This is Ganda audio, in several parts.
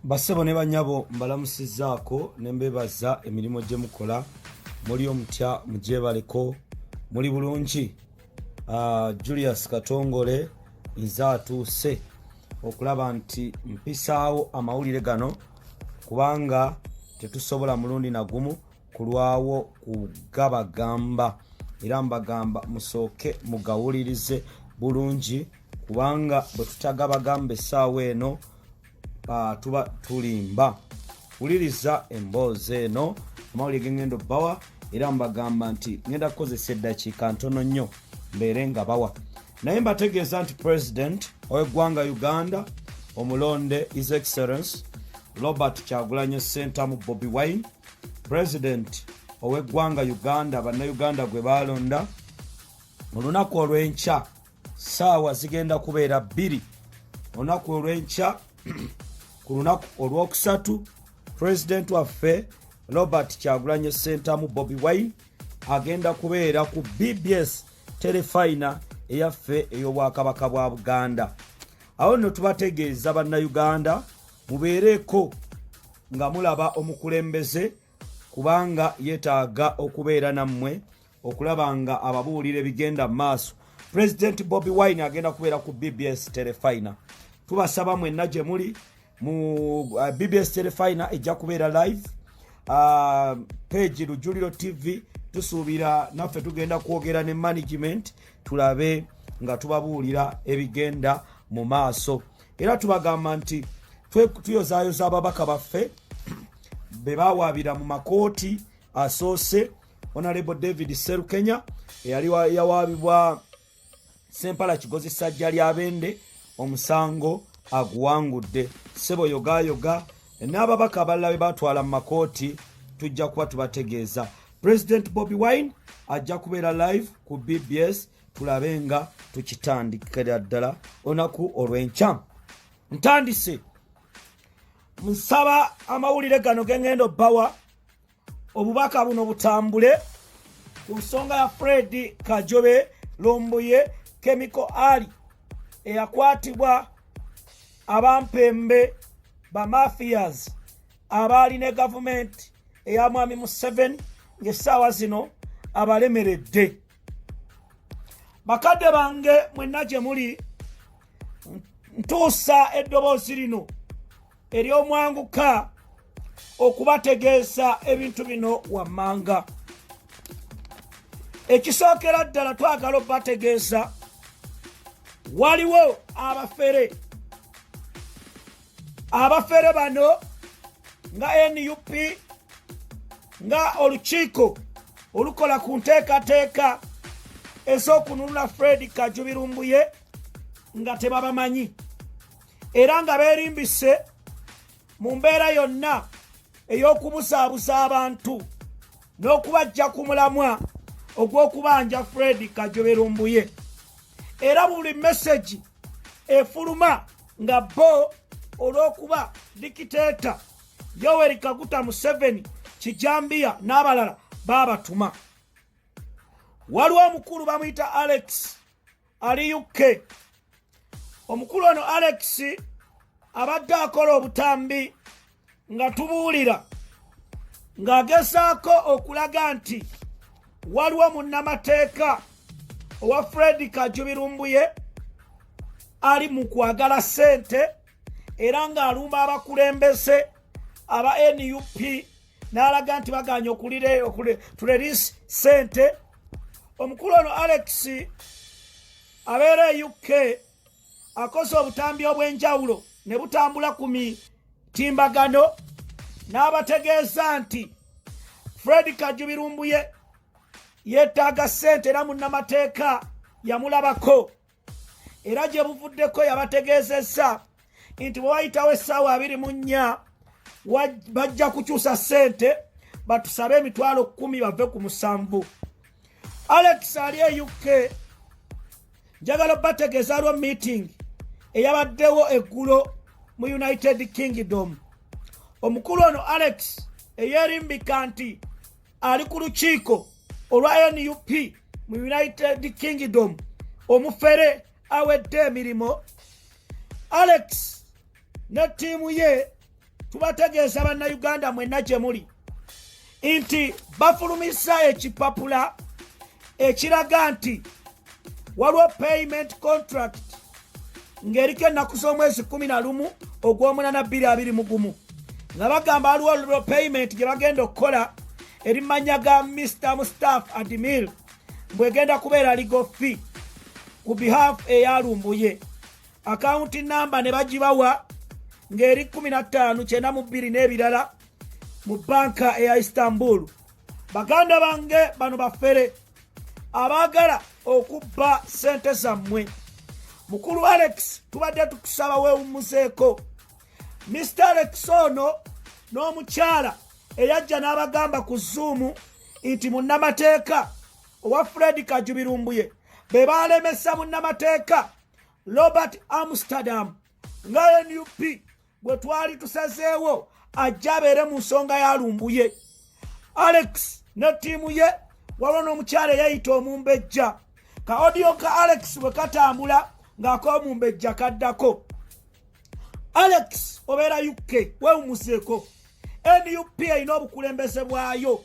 Basebo ne banyabo mbalamusizaako nembebaza emirimu gye mukola muli omutya mujebaleko muli bulungi. Julius Katongole nzaatuuse okulaba nti mpisaawo amawulire gano kubanga tetusobola mulundi nagumu kulwawo kugabagamba era mbagamba musooke mugawulirize bulungi kubanga bwe tutagabagamba essaawa eno tuba tulimba. Wuliriza emboozi eno amawulire gengendo bawa era mbagamba nti ngenda kukozesa eddakiika ntono nnyo mbeere nga bawa naye mbategeeza nti President ow'eggwanga Uganda omulonde His Excellency Robert Kyagulanyi Ssentamu Bobi Wine, President ow'eggwanga Uganda bannayuganda gwe balonda mu lunaku olw'enkya ssaawa zigenda kubeera 2 olunaku olw'enkya ku lunaku olwokusatu President waffe Robert Kyagulanyi Ssentamu Bobi Wine agenda kubeera ku BBS telefina eyaffe ey'obwakabaka bwa Buganda. Awo nno tubategeeza bannayuganda mubeereko nga mulaba omukulembeze kubanga yeetaaga okubeera nammwe okulaba nga ababuulire bigenda maaso. President Bobi Wine agenda kubeera ku BBS telefina. Tubasaba mwenna gye muli mu BBS telefina ejja kubeera live page Lujuliro TV. Tusuubira naffe tugenda kwogera ne management tulabe nga tubabuulira ebigenda mu maaso era tubagamba nti tuyozaayoza ababaka baffe be bawaabira mu makooti asoose. Honorable David Serukenya eyali yawaabibwa Sempala Kigozi Ssajja lya Bende omusango aguwangudde. Sebo yoga n'ababaka abalala be batwala mu makooti tujja kuba tubategeeza. President Bobi Wine ajja kubeera live ku BBS tulabe nga tukitandikira ddala onaku olw'enkya. Ntandise nsaba amawulire gano gengendo bawa obubaka buno butambule ku nsonga ya Fred Kajobe Lumbuye Chemical Ali eyakwatibwa abampembe ba mafias abaali ne government eya Mwami Museveni ng'essaawa zino abalemeredde. Bakadde bange mwenna gye muli ntuusa eddoboozi lino ery'omwanguka okubategeeza ebintu bino wammanga. Ekisookera ddala twagala okubategeeza waliwo abafere bano nga NUP nga olukiiko olukola ku nteekateeka ez'okununula Fred Kajubi Lumbuye nga tebabamanyi era nga beerimbise mu mbeera yonna ey'okubusaabuza abantu n'okubajja ku mulamwa ogw'okubanja Fred Kajubi Lumbuye era buli message efuluma nga bo olw'okuba dikiteeta Yoweri Kaguta Museveni Kijambia n'abalala babatuma. Waliwo omukulu bamuyita Alex ali UK. Omukulu ono Alex abadde akola obutambi nga tubuulira ng'agezaako okulaga nti waliwo munnamateeka owa Fred Kajubi Lumbuye ali mu kwagala ssente era ng'alumba abakulembeze aba NUP n'alaga nti baganya okulirelease ssente. Omukulu ono Alex abeera e UK akoze obutambi obw'enjawulo ne butambula ku mitimbagano n'abategeeza nti Fred Kajubi Lumbuye yeetaaga ssente era munnamateeka yamulabako era gye buvuddeko yabategeezezza nti bwe wayitawo essaawa 24 bajja kukyusa ssente batusabe emitwalo 10 bave ku 7. Alex ali e UK njagala bategeeza aliwo meeting eyabaddewo eggulo mu United Kingdom. Omukulu ono Alex eyeerimbika nti ali ku lukiiko olwa NUP mu United Kingdom omufere awedde emirimu. Alex ne ttiimu ye tubategeeza bannayuganda mwenna gye muli nti bafulumisa ekipapula ekiraga nti waliwo payment contract ng'eriko ennaku z'omwezi 11 ogw'omunana 2021 nga bagamba waliwo payment gye bagenda okukola eri manya ga Mr. Mustafa Admir bwegenda kubeera legal fee ku behalf eya Lumbuye. Akaunti namba ne bagibawa ng'eri 15,922 n'ebirala mu banka eya Istanbul. Baganda bange bano bafere abaagala okubba sente zammwe. Mukulu Alex tubadde tukusaba weewummuzeeko. Mr. Alex ono n'omukyala eyajja n'abagamba ku Zoom nti munnamateeka owa Fred Kajubi Lumbuye be baalemesa munnamateeka Robert Amsterdam nga NUP bwe twali tusazeewo ajja abeere mu nsonga ya Lumbuye. Alex ne ttiimu ye waliwo n'omukyala eyayita Omumbejja. Ka audio ka Alex bwe katambula ng'ak'Omumbejja kaddako. Alex obeera UK weewumuzeeko. NUP erina obukulembeze bwayo.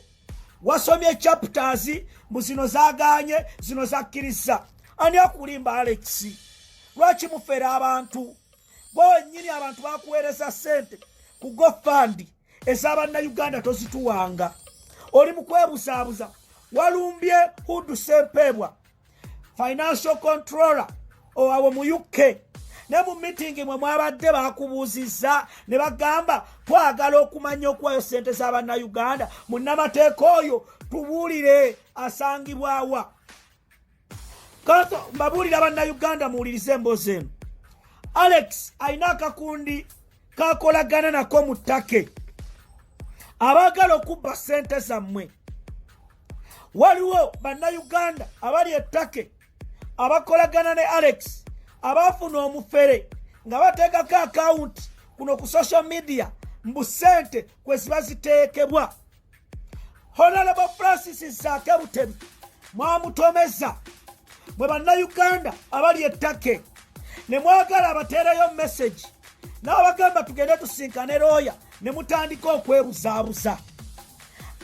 Wasomye chapters mu zino zaaganye zino zakkiriza. Ani akulimba Alex? Lwaki mufera abantu? Bo wennyini abantu bakuweereza ssente ku GoFund ez'abannayuganda tozituwanga. Oli mu kwebuzaabuza. Walumbye Hudu Sempebwa, financial controller owawe mu UK. Ne mu meeting mwe mwabadde bakubuuzizza ne bagamba twagala okumanya okuwayo ssente z'abannayuganda munnamateeka oyo tubuulire asangibwawa. Kanso mbabuulira bannayuganda muwulirize emboozi eno. Alex alina akakundi kakolagana nako mu ttake abaagala okubba ssente zammwe. Waliwo bannayuganda abali ettake abakolagana ne Alex abafuna omufere nga bateekako akawunti kuno ku social media mbu ssente kwe ziba ziteekebwa. Honorable Francis Zaake Butebi mwamutomeza mwe bannayuganda abali ettake ne mwagala abateereyo message n'abagamba tugende tusinkane looya ne mutandika okwebuzaabuza.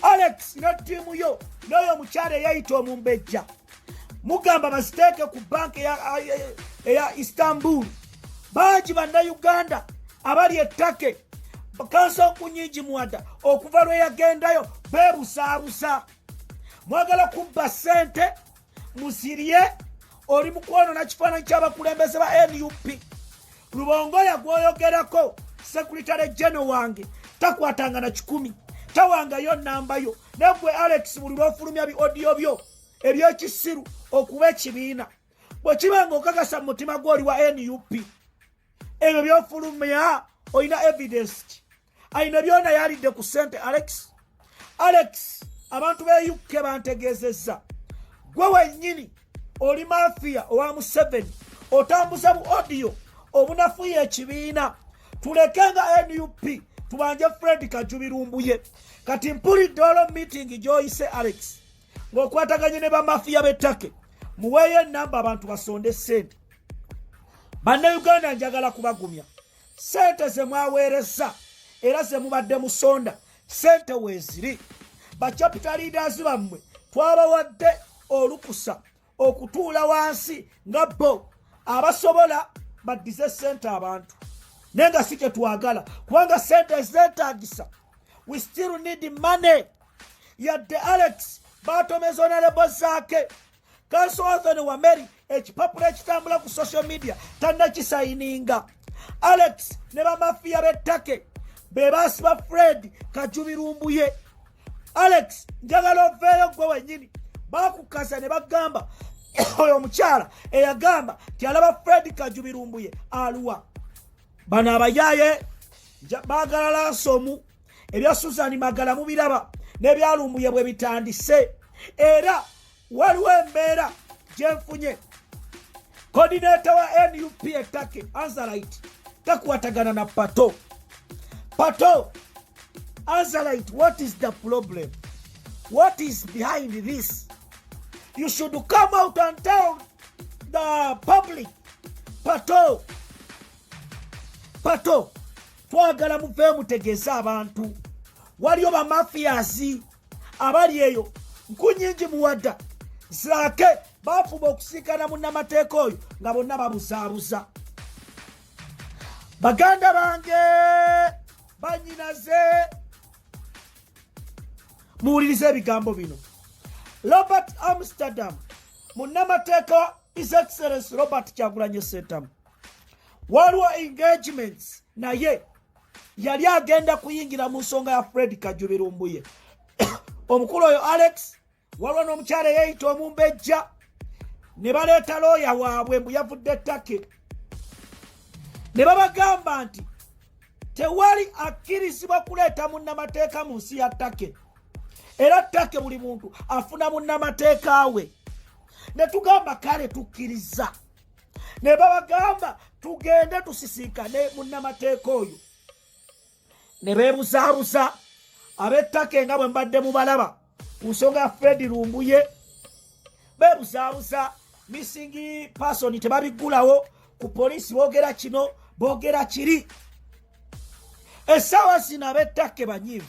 Alex ne ttiimu yo n'oyo omukyala eyayita Omumbejja mugamba baziteeke ku banka eya Istanbul. Bangi bannayuganda abali ettake kanso nkunyingi mwada okuva lwe yagendayo beebusaabuza. Mwagala kubba ssente musirye oli mu kwonoona kifaananyi ky'abakulembeze ba NUP. Lubongoya gwoyogerako Secretary General wange takwatanga na 10 tawangayo nambayo. Nebwe Alex buli lw'ofulumya bi audio byo eby'ekisiru okuba ekibiina bwe kiba ng'okakasa mu mutima gw'oli wa NUP ebyo by'ofulumya olina evidence ki? Alina byona yalidde ku ssente Alex. Alex abantu be UK bantegeezezza gwe wennyini oli mafia owa Museveni otambuza bu audio obunafuya ekibiina. Tulekenga NUP tubanje Fred Kajubi Lumbuye. Kati mpulidde olwo meeting gy'oyise Alex ng'okwataganye ne bamafia b'ettake muweeyo enamba abantu basonde ssente. Bannayuganda njagala kubagumya ssente ze mwaweereza era ze mubadde musonda ssente weeziri. Bachapita leaders bammwe twabawadde olukusa okutuula wansi nga bo abasobola baddize ssente abantu naye nga si kye twagala kubanga ssente zeetaagisa. We still need money. Yadde Alex batomeza Honorable Zaake Council Anthony Wameri ekipapula ekitambula ku social media tannakisayininga. Alex ne bamafia b'ettake be baasiba Fred Kajubi Lumbuye. Alex njagala oveeyo gwe wennyini bakukaza ne bagamba oyo omukyala eyagamba ti alaba Fred Kajubi Lumbuye aluwa. Bano abayaaye baagala lansomu ebya Susan Magala mubiraba n'ebya Lumbuye bwe bitandise. Era waliwo embeera gye nfunye coordinator wa NUP ettake Anzalite takwatagana na Pato. Pato Anzalite, what is the problem? What is behind this? You should come out and tell the public. Pato twagala muve mutegeeza abantu waliyo ba mafiasi abali eyo nkunyingi muwadda zake bafuba okusikana munnamateeka oyo nga bonna babuzaabuza. Baganda bange banyinaze muwulirize ebigambo bino. Robert Amsterdam munnamateeka His Excellency Robert Kyagulanyi Ssentamu waliwo engagements naye yali agenda kuyingira mu nsonga ya Fred Kajubi Lumbuye. Omukulu oyo Alex waliwo n'omukyala eyeyita Omumbejja ne baleeta looya waabwe mbu yavudde ttake ne babagamba nti tewali akkirizibwa kuleeta munnamateeka mu nsi ya ttake era ttake buli muntu afuna munnamateeka we. Ne tugamba kale tukkiriza ne babagamba tugende tusisinkane munnamateeka oyo. Ne beebuzaabuza ab'ettake nga bwe mbadde mubalaba ku nsonga ya Fred Lumbuye beebuzaabuza missing person tebabigulawo ku poliisi boogera kino boogera kiri. Essaawa zino ab'ettake banyiivu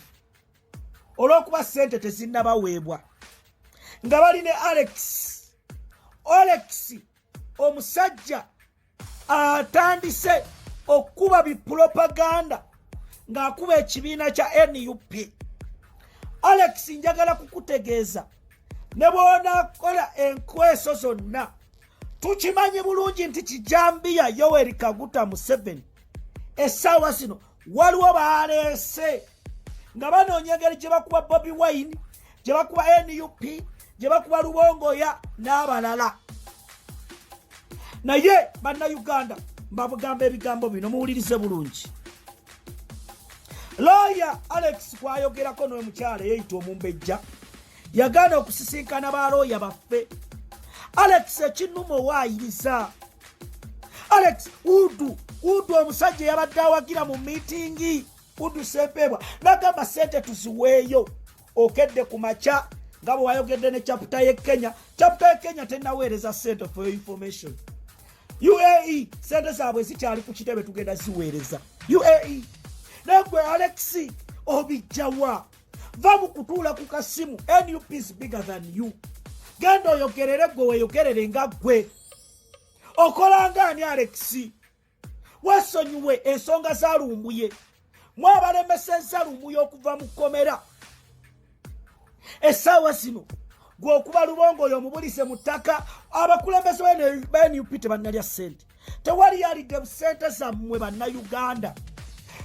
olw'okuba ssente tezinnabaweebwa nga bali ne Alex omusajja atandise okuba bipropaganda ng'akuba ekibiina kya NUP. Alex njagala kukutegeeza ne bw'onaakola enkweso zonna tukimanyi bulungi nti kijambiya Yoweri Kaguta Museveni essaawa zino waliwo baaleese nga banoonya engeri gye bakuba Bobi Wine, gye bakuba NUP, gye bakuba Lubongoya n'abalala. Naye bannayuganda mbabugamba ebigambo bino muwulirize bulungi. Lawyer Alex kwayogerako n'omukyala eyeyita Omumbejja yagaana okusisinkana balooya baffe. Alex ekinnuma owaayiriza. Alex Udu omusajja yabadde awagira mu miitingi Udu Sempebwa n'agamba ssente tuziweeyo okedde ku makya nga bwe wayogedde ne chapter y'e Kenya. Chapter y'e Kenya tennaweereza ssente for your information. UAE ssente zaabwe zikyali ku kitebe tugenda ziweereza. UAE negwe Alex obijjawa va mu kutuula ku kasimu. NUP is bigger than you. Genda oyogerere gwe weeyogerere nga gwe. Okolanga ani Alex? Wasonyiwe ensonga za Lumbuye. Mwabalemesezza Lumbuye okuva mu kkomera. Essaawa zino gwe okuba Lubongoya omubulise mu ttaka abakulembeze ba NUP tebannalya ssente. Tewali yalidde ssente zammwe bannayuganda.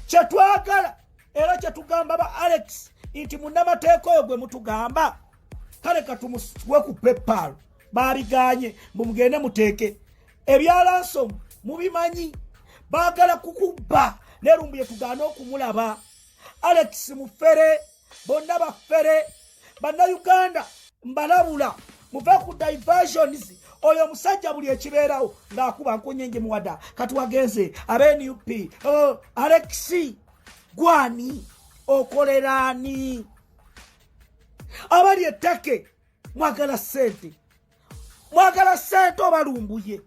Kye twagala era kye tugamba ba Alex nti munnamateeka oyo gwe mutugamba kale katumuwe ku PayPal baabiganye mugende muteeke ebyalanso mubimanyi baagala kukubba ne Lumbuye tugaana okumulaba. Alex mufere bonna baffere bannayuganda mbalabula muve ku diversions. Oyo musajja buli ekibeerawo ng'akuba nkunyenge muwada kati wagenze ab'NUP. Alex gwani okoleraani? Abali ettake mwagala ssente oba Lumbuye?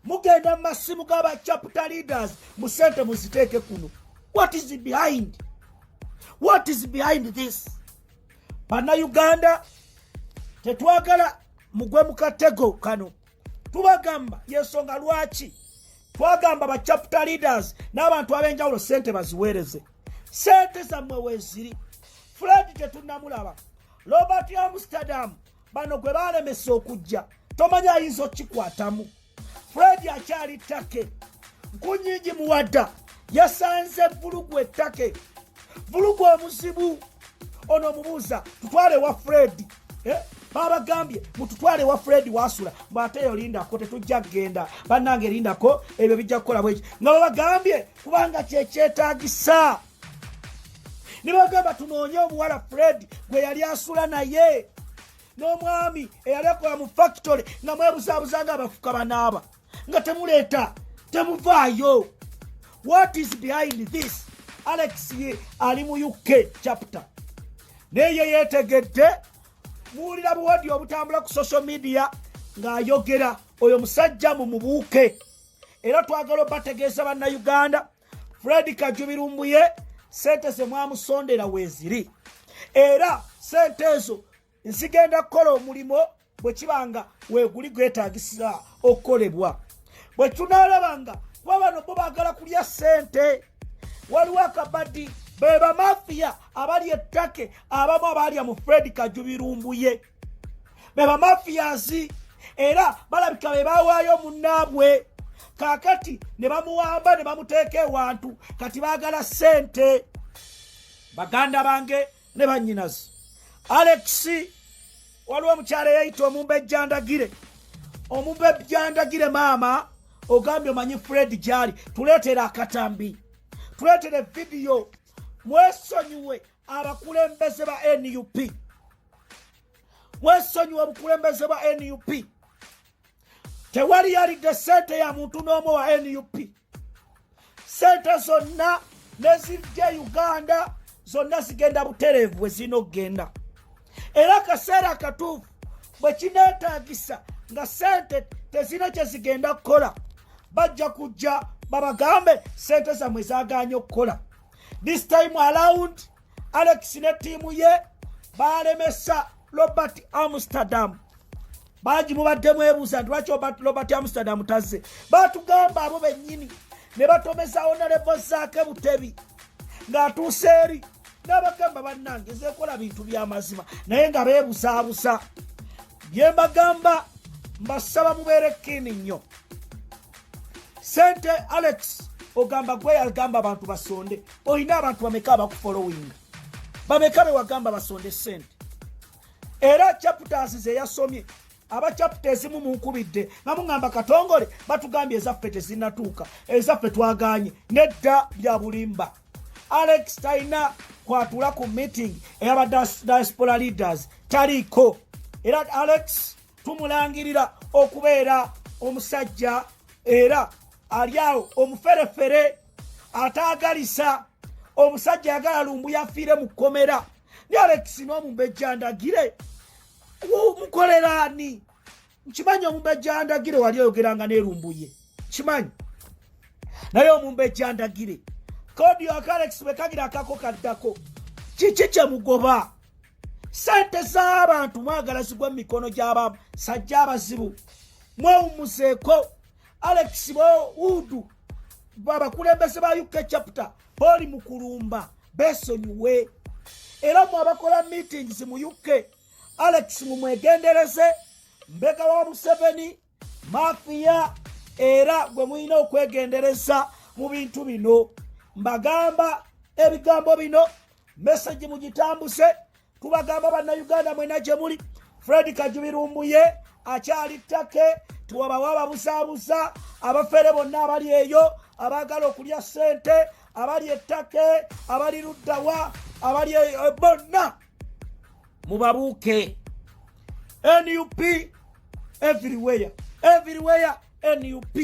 Mugenda mu masimu g'aba chapter leaders mu ssente muziteeke kuno. What is behind? What is behind this? Bannayuganda tetwagala mugwe mu katego kano. Tubagamba yensonga lwaki twagamba ba chapter leaders n'abantu ab'enjawulo ssente baziweereze. Ssente zammwe weeziri. Fred tetunnamulaba. Robert Amsterdam bano gwe baalemesa okujja tomanyi ayinza okkikwatamu. Fred akyali ttake. Nkunyingi muwadda yasanze vulugu ettake. Vulugu omuzibu. Ono mubuuza tutwale wa Fred. Babagambye mututwale wa Fred wasula mbate yo lindako tetujja kgenda bannange lindako ebyo bijja kukola bweki nga babagambye kubanga kyetaagisa. Ne bagamba tunoonye omuwala Fred gwe yali asula naye n'omwami eyali akola mu factory nga mwebuzaabuzanga abafuka banaaba nga temuleeta temuvaayo. What is behind this? Alex ye ali mu UK chapter neye yeetegedde. Muwulira buwadi obutambula ku social media ng'ayogera oyo musajja mu mubuuke. Era twagala obategeeza bannayuganda Fred Kajubirumbuye sente ze mwamusondera weziri era sente ezo nzigenda kukola omulimo bwe kibanga weeguli gwetaagisa okukolebwa bwe tunaalabanga kuba bano bo baagala kulya sente waliwo akabadi be bamafiya abali ettake abamu abalya mu Fred Kajubirumbuye be bamafiyazi era balabika be baawaayo munnaabwe kakati ne bamuwamba ne bamuteeka ewantu kati baagala sente baganda bange ne bannyinazi Alex waliwo omukyala eyayita omumbe ejjandagire maama ogambye omanyi Fred gyali tuleetera akatambi tuleetere vidiyo mwesonyiwe abakulembeze ba NUP mwesonyiwe obukulembeze bwa NUP tewali yalidde sente ya muntu n'omu wa NUP sente zonna nezijja Uganda zonna zigenda butereevu bwe zinogenda era akaseera akatuufu bwe kineetaagisa nga sente tezina kye zigenda kukola bajja kujja babagambe sente zammwe zaganye okukola. This time around Alex ne ttiimu ye baalemesa Robert Amsterdam baji mubadde mwebuuza nti lwaki Robert Amsterdam tazze baatugamba abo bennyini ne batomesa honorable Zaake Butebi ng'atuuse eri n'abagamba bannange zeekola bintu by'amazima naye nga beebusaabusa bye mbagamba mbasaba mubeere kini nnyo sente Alex ogamba gwe yagamba abantu basonde olina abantu bameka abakufollowing bameka be wagamba basonde sente era chapters ze yasomye aba chapters mu munkubidde namungamba Katongole batugambye ezaffe tezinatuuka ezaffe twaganye nedda bya bulimba Alex taina kwatula ku meeting eyaba diaspora leaders taliko era Alex tumulangirira okubeera omusajja era aliawo omuferefere ataagalisa omusajja yagala Lumbuye afiire mu kkomera ni Alex n'omumbejjandagire mukolerani nkimanyi omumbejjandagire wali oyogeranga ne Lumbuye kimanyi naye omumbejjandagire kodi ya Alex bekagira akako kaddako kiki kye mugoba sente z'abantu mwagala zigwa mu mikono gy'abamu sajja abazibu mwewumuseeko Alex Udu babakulembeze ba UK chapter boli mukulumba besonyiwe era mu abakola meetings mu UK Alex mumwegendereze mbega wa Museveni mafia era gwe muyina okwegendereza mu bintu bino mbagamba ebigambo bino message mugitambuse tubagamba bannayuganda mwena gye muli Fred Kajubirumbuye akyali ttake tuwabawa busaabusa abafere bonna abali eyo abagala okulya sente abali ettake abali luddawa abali bonna mubabuuke NUP everywhere NUP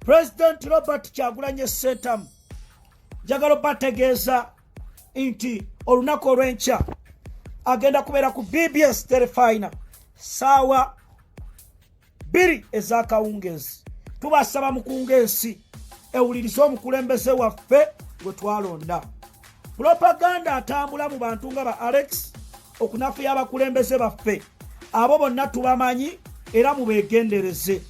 President Robert Kyagulanyi Ssentamu njagala bategeeza nti olunaku olw'enkya agenda kubeera ku BBS Terefina saawa 2 ez'akawungeezi tubasaba mukungeesi ewulirize omukulembeze waffe gwe twalonda propaganda atambula mu bantu nga ba Alex okunafuya abakulembeze baffe abo bonna tubamanyi era mubeegendereze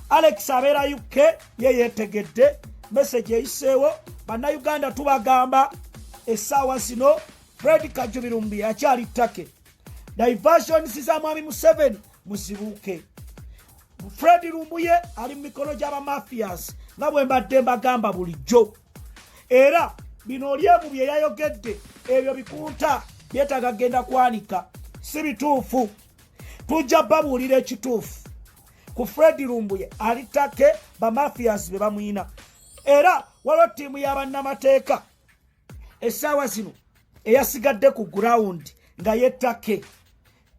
Alex abeera UK ye yeetegedde message eyiseewo bannayuganda tubagamba essaawa zino Fred Kajubirumbuye akyali ttake diversions za mwami Museveni musibuuke Fred Lumbuye ali mu mikono gy'abamafias nga bwe mbadde mbagamba bulijjo era bino olyebu bye yayogedde ebyo bikunta byetaaga genda kwanika si bituufu tujja babuulira ekituufu ku Fred Lumbuye ali ttake bamafias be bamwina era waliwo ttiimu y'abannamateeka essaawa zino eyasigadde ku ground nga yettake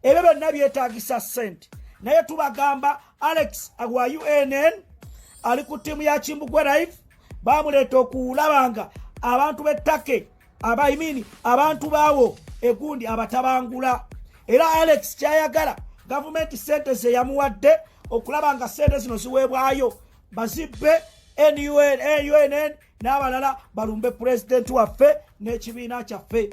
ebyo byonna byetaagisa sente naye tubagamba Alex wa UNN ali ku ttiimu ya Kimbugwe Live bamuleeta okulabanga abantu b'ettake abantu baawo egundi abatabangula era Alex kyayagala gavumenti sente ze yamuwadde okulabanga sente zino ziweebwayo bazibbe NUNN n'abalala balumbe president waffe n'ekibiina kyaffe.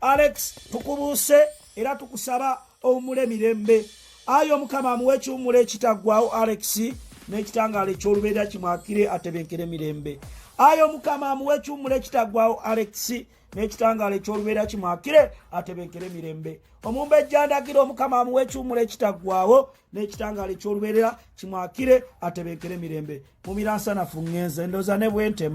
Alex tukubuuse era tukusaba omule mirembe. Ayo Mukama amuwe ekiwummula ekitaggwaawo Alex n'ekitangaala eky'olubeerera kimwakire atebenkere mirembe. Ayo Mukama amuwe ekiwummula ekitaggwaawo Alex n'ekitangaala eky'olubeerera kimwakire atebenkere mirembe. Omumbejja ndagira Omukama amuwe ekiwummula ekitaggwaawo n'ekitangaala eky'olubeerera kimwakire atebenkere mirembe. Mumira nsanafu ŋŋenze ndowooza ne bwentema.